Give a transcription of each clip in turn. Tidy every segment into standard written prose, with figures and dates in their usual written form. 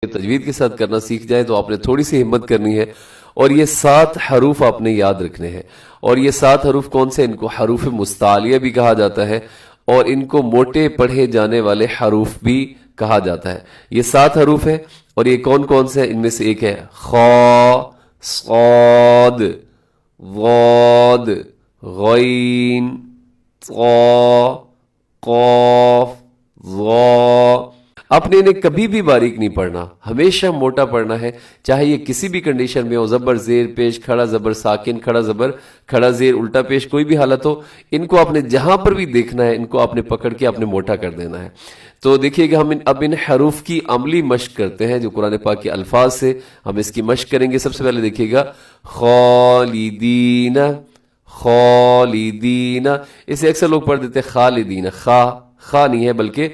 تجوید کے ساتھ کرنا سیکھ جائیں تو آپ نے تھوڑی سی ہمت کرنی ہے، اور یہ 7 حروف آپ نے یاد رکھنے ہیں۔ اور یہ 7 حروف کون سے؟ ان کو حروف مستعلیہ بھی کہا جاتا ہے، اور ان کو موٹے پڑھے جانے والے حروف بھی کہا جاتا ہے۔ یہ 7 حروف ہیں، اور یہ کون کون سے ہیں؟ ان میں سے ایک ہے خا، صاد، ضاد، غین، طا، قاف، ظا۔ آپ نے انہیں کبھی بھی باریک نہیں پڑھنا، ہمیشہ موٹا پڑھنا ہے، چاہے یہ کسی بھی کنڈیشن میں ہو، زبر زیر پیش، کھڑا زبر ساکن، کھڑا زبر کھڑا زیر الٹا پیش، کوئی بھی حالت ہو، ان کو آپ نے جہاں پر بھی دیکھنا ہے، ان کو آپ نے پکڑ کے آپ نے موٹا کر دینا ہے۔ تو دیکھیے گا، ہم اب ان حروف کی عملی مشق کرتے ہیں جو قرآن پاک کے الفاظ سے ہم اس کی مشق کریں گے۔ سب سے پہلے دیکھیے گا خالدین، خالدین، اسے اکثر لوگ پڑھ دیتے خالدین، خا نہیں ہے بلکہ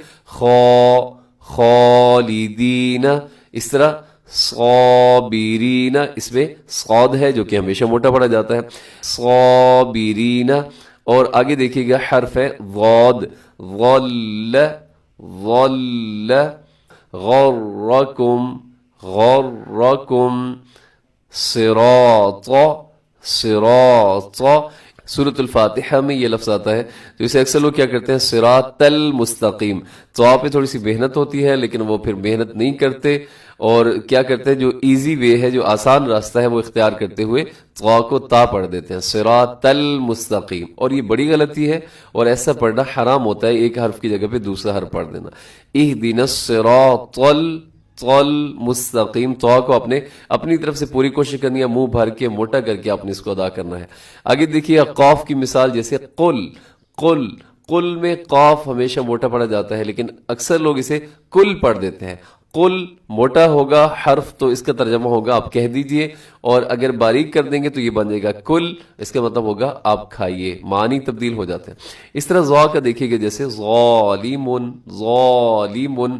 خالدین۔ اس طرح صابرین، اس میں صاد ہے جو کہ ہمیشہ موٹا پڑھا جاتا ہے، صابرین۔ اور آگے دیکھیے گا حرف ہے ضاد، ظل، ظل، غرکم، غرکم، صراط، صراط۔ سورۃ الفاتحہ میں یہ لفظ آتا ہے تو اسے اکثر لوگ کیا کرتے ہیں صراط المستقیم، تو آپ پہ تھوڑی سی محنت ہوتی ہے لیکن وہ پھر محنت نہیں کرتے اور کیا کرتے ہیں جو ایزی وے ہے، جو آسان راستہ ہے وہ اختیار کرتے ہوئے طا کو تا پڑھ دیتے ہیں، صراط المستقیم۔ اور یہ بڑی غلطی ہے، اور ایسا پڑھنا حرام ہوتا ہے، ایک حرف کی جگہ پہ دوسرا حرف پڑھ دینا۔ اہدنا الصراط مستقیم، تو کو آپ نے اپنی طرف سے پوری کوشش کرنی ہے، منہ بھر کے موٹا کر کے آپ نے اس کو ادا کرنا ہے۔ آگے دیکھیے قاف کی مثال، جیسے قل، قل، قل میں قاف ہمیشہ موٹا پڑھا جاتا ہے لیکن اکثر لوگ اسے کل پڑھ دیتے ہیں۔ قل موٹا ہوگا حرف تو اس کا ترجمہ ہوگا آپ کہہ دیجئے، اور اگر باریک کر دیں گے تو یہ بن جائے گا کل، اس کا مطلب ہوگا آپ کھائیے، معنی تبدیل ہو جاتے ہیں۔ اس طرح ضا کا دیکھیے گا، جیسے ظالمن، ظالمن،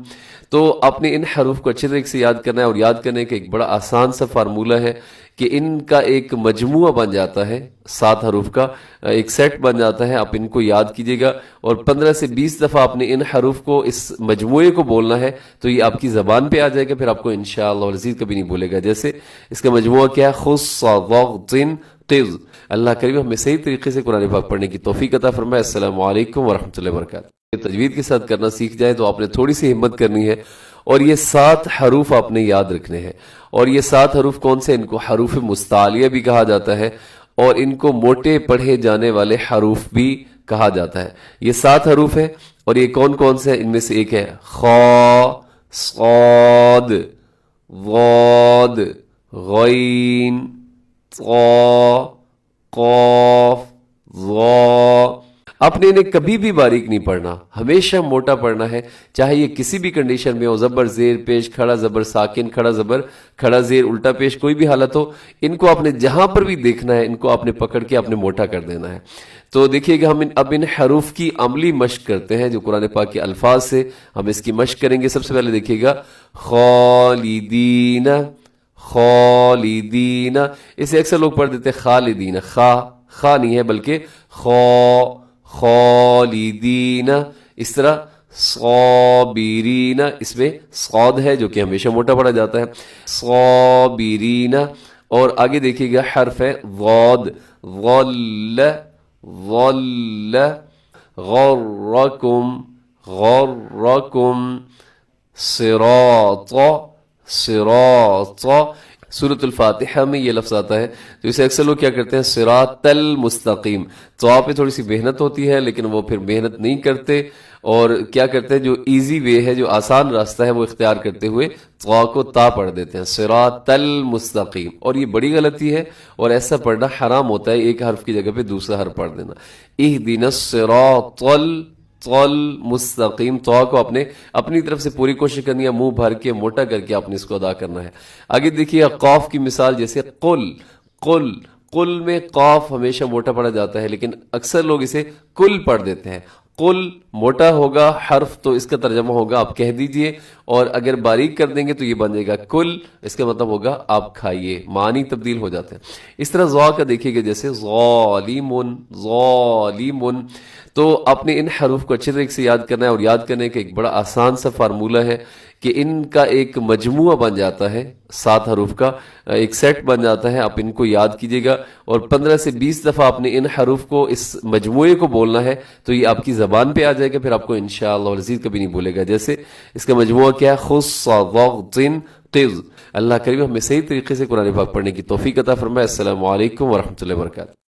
تو آپ نے ان حروف کو اچھے طریقے سے یاد کرنا ہے، اور یاد کرنے کا ایک بڑا آسان سا فارمولہ ہے کہ ان کا ایک مجموعہ بن جاتا ہے، 7 حروف کا ایک سیٹ بن جاتا ہے۔ آپ ان کو یاد کیجئے گا، اور 15 سے 20 دفعہ آپ نے ان حروف کو، اس مجموعے کو بولنا ہے تو یہ آپ کی زبان پہ آ جائے گا، پھر آپ کو انشاءاللہ العزیز کبھی نہیں بولے گا۔ جیسے اس کا مجموعہ کیا ہے؟ خص، ضغط، قز۔ اللہ کریم ہمیں صحیح طریقے سے قرآن پاک پڑھنے کی توفیق عطا فرمائے۔ السلام علیکم ورحمۃ اللہ وبرکاتہ۔ تجوید کے ساتھ کرنا سیکھ جائیں تو آپ نے تھوڑی سی ہمت کرنی ہے، اور یہ 7 حروف آپ نے یاد رکھنے ہیں۔ اور یہ 7 حروف کون سے؟ ان کو حروف مستعلیہ بھی کہا جاتا ہے، اور ان کو موٹے پڑھے جانے والے حروف بھی کہا جاتا ہے۔ یہ 7 حروف ہیں، اور یہ کون کون سے ہیں؟ ان میں سے ایک ہے خا، صاد، ضاد، غین، طا، قاف، ظا۔ آپ نے انہیں کبھی بھی باریک نہیں پڑھنا، ہمیشہ موٹا پڑھنا ہے، چاہے یہ کسی بھی کنڈیشن میں ہو، زبر زیر پیش، کھڑا زبر ساکن، کھڑا زبر کھڑا زیر الٹا پیش، کوئی بھی حالت ہو، ان کو آپ نے جہاں پر بھی دیکھنا ہے، ان کو آپ نے پکڑ کے آپ نے موٹا کر دینا ہے۔ تو دیکھیے گا، ہم اب ان حروف کی عملی مشق کرتے ہیں جو قرآن پاک کے الفاظ سے ہم اس کی مشق کریں گے۔ سب سے پہلے دیکھیے گا خالدین، خالدین، اسے اکثر لوگ پڑھ دیتے خالدین، خا نہیں ہے بلکہ خالدین۔ اس طرح صابرین، اس میں صاد ہے جو کہ ہمیشہ موٹا پڑھا جاتا ہے، صابرین۔ اور آگے دیکھیے گا حرف ہے ضاد، ظل، ظل، غرکم، غرکم، صراط، صراط۔ سورۃ الفاتحہ میں یہ لفظ آتا ہے تو اسے اکثر لوگ کیا کرتے ہیں صراط المستقیم، تو آپ پہ تھوڑی سی محنت ہوتی ہے لیکن وہ پھر محنت نہیں کرتے اور کیا کرتے ہیں جو ایزی وے ہے، جو آسان راستہ ہے وہ اختیار کرتے ہوئے طا کو تا پڑھ دیتے ہیں، صراط المستقیم۔ اور یہ بڑی غلطی ہے، اور ایسا پڑھنا حرام ہوتا ہے، ایک حرف کی جگہ پہ دوسرا حرف پڑھ دینا۔ اہدنا الصراط مستقیم، تو کو آپ نے اپنی طرف سے پوری کوشش کرنی ہے، منہ بھر کے موٹا کر کے آپ نے اس کو ادا کرنا ہے۔ آگے دیکھیے قاف کی مثال، جیسے قل، قل، قل میں قاف ہمیشہ موٹا پڑھا جاتا ہے لیکن اکثر لوگ اسے کل پڑھ دیتے ہیں۔ قل موٹا ہوگا حرف تو اس کا ترجمہ ہوگا آپ کہہ دیجئے، اور اگر باریک کر دیں گے تو یہ بن جائے گا کل، اس کا مطلب ہوگا آپ کھائیے، معنی تبدیل ہو جاتے ہیں۔ اس طرح ضا کا دیکھیے گا، جیسے ظالمن، ظالمن، تو آپ نے ان حروف کو اچھے طریقے سے یاد کرنا ہے، اور یاد کرنے کا ایک بڑا آسان سا فارمولہ ہے کہ ان کا ایک مجموعہ بن جاتا ہے، 7 حروف کا ایک سیٹ بن جاتا ہے. آپ ان کو یاد کیجئے گا اور 15 سے 20 دفعہ آپ نے ان حروف کو، اس مجموعے کو بولنا ہے، تو یہ آپ کی زبان پہ آ جائے گا، پھر آپ کو انشاءاللہ العزیز کبھی نہیں بھولے گا. جیسے اس کا مجموعہ کیا ہے؟ خص ضغط قز. اللہ کریم ہمیں صحیح طریقے سے قرآن پاک پڑھنے کی توفیق عطا فرمائے. السلام علیکم ورحمۃ اللہ وبرکاتہ.